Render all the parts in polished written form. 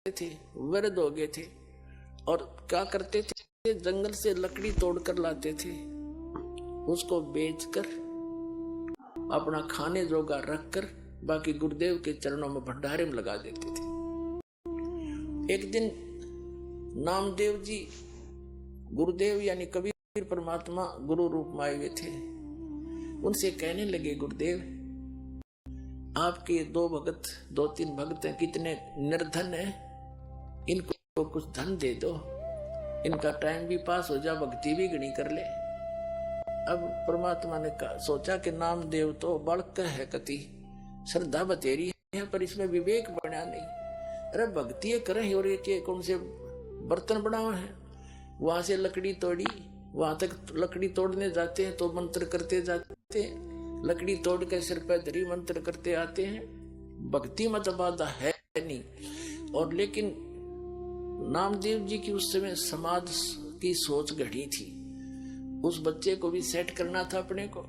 थे, वृद्ध हो गए थे, और क्या करते थे, जंगल से लकड़ी तोड़कर लाते थे, उसको बेचकर अपना खाने जोगा रखकर बाकी गुरुदेव के चरणों में भंडारे में लगा देते थे। एक दिन नामदेव जी गुरुदेव यानी कबीर परमात्मा गुरु रूप में आए हुए थे, उनसे कहने लगे, गुरुदेव आपके दो तीन भक्त हैं, कितने निर्धन हैं, इनको कुछ धन दे दो, इनका टाइम भी पास हो जा, भक्ति भी गणी कर ले। अब परमात्मा ने सोचा कि नामदेव तो बड़क है, कति श्रद्धा बतेरी है, पर इसमें विवेक बना नहीं। अरे भक्ति करे और ये कौन से बर्तन बनाओ है। वहां से लकड़ी तोड़ी, वहां तक लकड़ी तोड़ने जाते हैं तो मंत्र करते जाते हैं, लकड़ी तोड़ के सिर पर धरी मंत्र करते आते हैं। भक्ति मत बाधा है नहीं। और लेकिन नामदेव जी की उस समय समाज की सोच घड़ी थी, उस बच्चे को भी सेट करना था अपने को।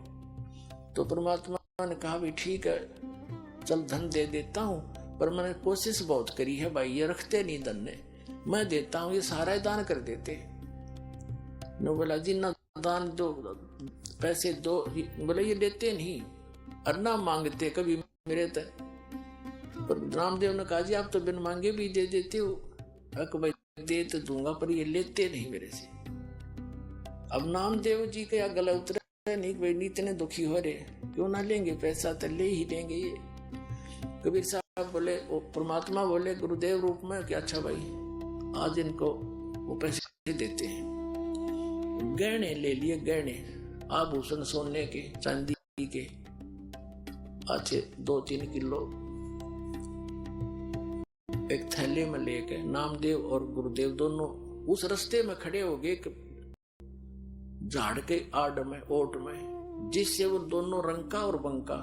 तो परमात्मा ने कहा भी ठीक है, चल धन दे देता हूं, पर मैंने कोशिश बहुत करी है भाई, ये रखते नहीं धन ने, मैं देता हूं, ये सारा दान कर देते। ने बोला जी ना दान दो, पैसे दो, बोले ये लेते नहीं और ना मांगते कभी मेरे तक। पर रामदेव ने कहा जी आप तो बिन मांगे भी दे देते हो, भाई दे तो दूंगा, पर ये लेते नहीं मेरे से। अब नामदेव जी के गला उतरे नहीं, भाई इतने दुखी हो रहे, क्यों ना लेंगे पैसा, तो ले ही लेंगे ये। कबीर साहब बोले, परमात्मा बोले गुरुदेव रूप में कि अच्छा भाई आज इनको वो पैसे देते हैं। गहने ले लिए, गहने आभूषण सोने के चांदी के अच्छे 2-3 किलो एक थैले में लेके नामदेव और गुरुदेव दोनों उस रास्ते में खड़े हो गए, झाड़ के आड़ में, ओट में, जिससे वो दोनों रंका और बंका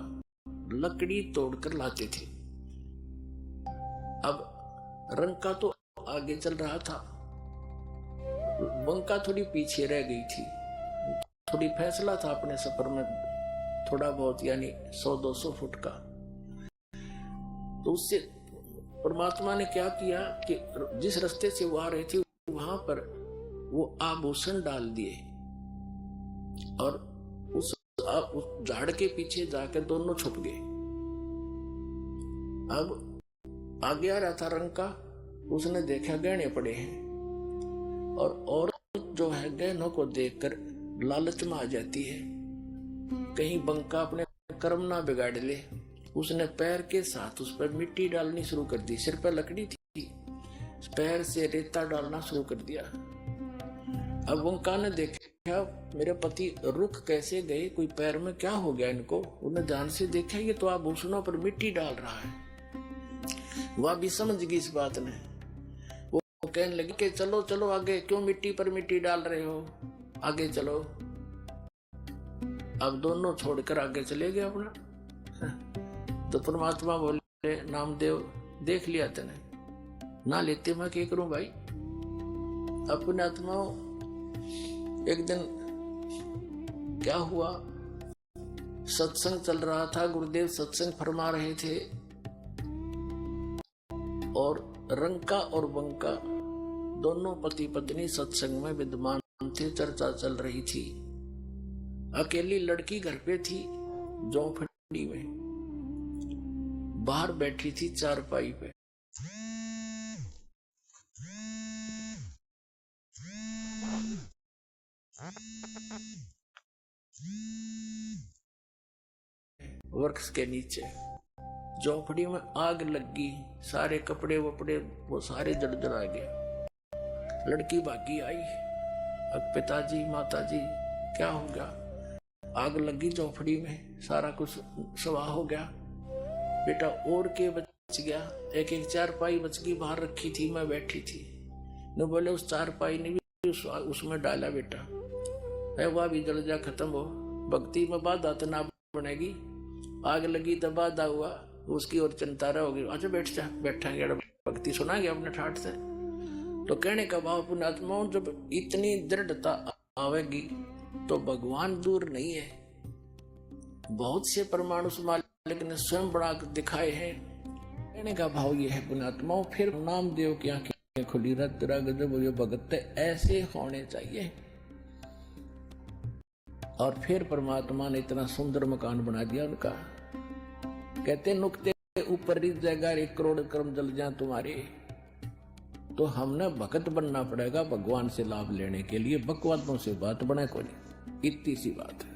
लकड़ी तोड़कर लाते थे। अब रंका तो आगे चल रहा था, बंका थोड़ी पीछे रह गई थी। थोड़ी फैसला था अपने सफर में, थोड़ा बहुत यानी 100-200 फुट का। तो उससे परमात्मा ने क्या किया कि जिस रास्ते से वो आ रहे थे वहां पर वो आभूषण डाल दिए और उस झाड़ के पीछे जाकर दोनों छुप गए। अब आगे आ रहा था रंका, उसने देखा गहने पड़े हैं, और औरत जो है गहनों को देखकर लालच में आ जाती है, कहीं बंका अपने कर्म ना बिगाड़ ले। उसने पैर के साथ उस पर मिट्टी डालनी शुरू कर दी, सिर पर लकड़ी थी, पैर से रेता डालना शुरू कर दिया। अब बंका ने देखा मेरे पति रुक कैसे गए, कोई पैर में क्या हो गया इनको। उन्हें ध्यान से देखा, ये तो आभूषणों पर मिट्टी डाल रहा है। वह भी समझ गई इस बात ने, वो कहने लगी कि चलो चलो आगे, क्यों मिट्टी पर मिट्टी डाल रहे हो, आगे चलो। अब दोनों छोड़कर आगे चले गए अपना। तो परमात्मा बोले, नामदेव देख लिया तने, ना लेते मैं क्या करूं भाई। अपने आत्माओं एक दिन क्या हुआ, सत्संग चल रहा था, गुरुदेव सत्संग फरमा रहे थे, और रंका और बंका दोनों पति पत्नी सत्संग में विद्यमान थे, चर्चा चल रही थी। अकेली लड़की घर पे थी, झोंपड़ी में बाहर बैठी थी चारपाई पे। वृक्ष के नीचे झोंपड़ी में आग लग गई, सारे कपड़े वपड़े वो सारे जल-जला गए। लड़की भागी आई, अब पिताजी माताजी क्या हो गया, आग लगी झोंपड़ी में, सारा कुछ स्वाह हो गया। बेटा ओढ़ के बच गया, एक चारपाई बच गई, बाहर रखी थी, मैं बैठी थी। न बोले उस चारपाई ने भी उसमें डाला बेटा, है वह भी जल जा, खत्म हो। भक्ति में बाधा तो ना बनेगी, आग लगी तो बाधा हुआ, उसकी और चिंतारा होगी। अच्छा बैठ जा, बैठा गया, भक्ति सुना गया अपने ठाठ से। तो कहने का भाव पुण्यात्माओं, जब इतनी दृढ़ता आवेगी तो भगवान दूर नहीं है। बहुत से परमाणु मालिक ने स्वयं बड़ा दिखाए हैं, कहने का भाव ये है पुण्यात्माओं, फिर नामदेव की आंखें खुली, रत तेरा गजब ये भगत ऐसे होने चाहिए। और फिर परमात्मा ने इतना सुंदर मकान बना दिया उनका। कहते नुक्ते ऊपर रिज जाएगा 1 करोड़ कर्म जल जाए तुम्हारे। तो हमने भगत बनना पड़ेगा भगवान से लाभ लेने के लिए, बकवादों से बात बने कोई नहीं, इतनी सी बात है।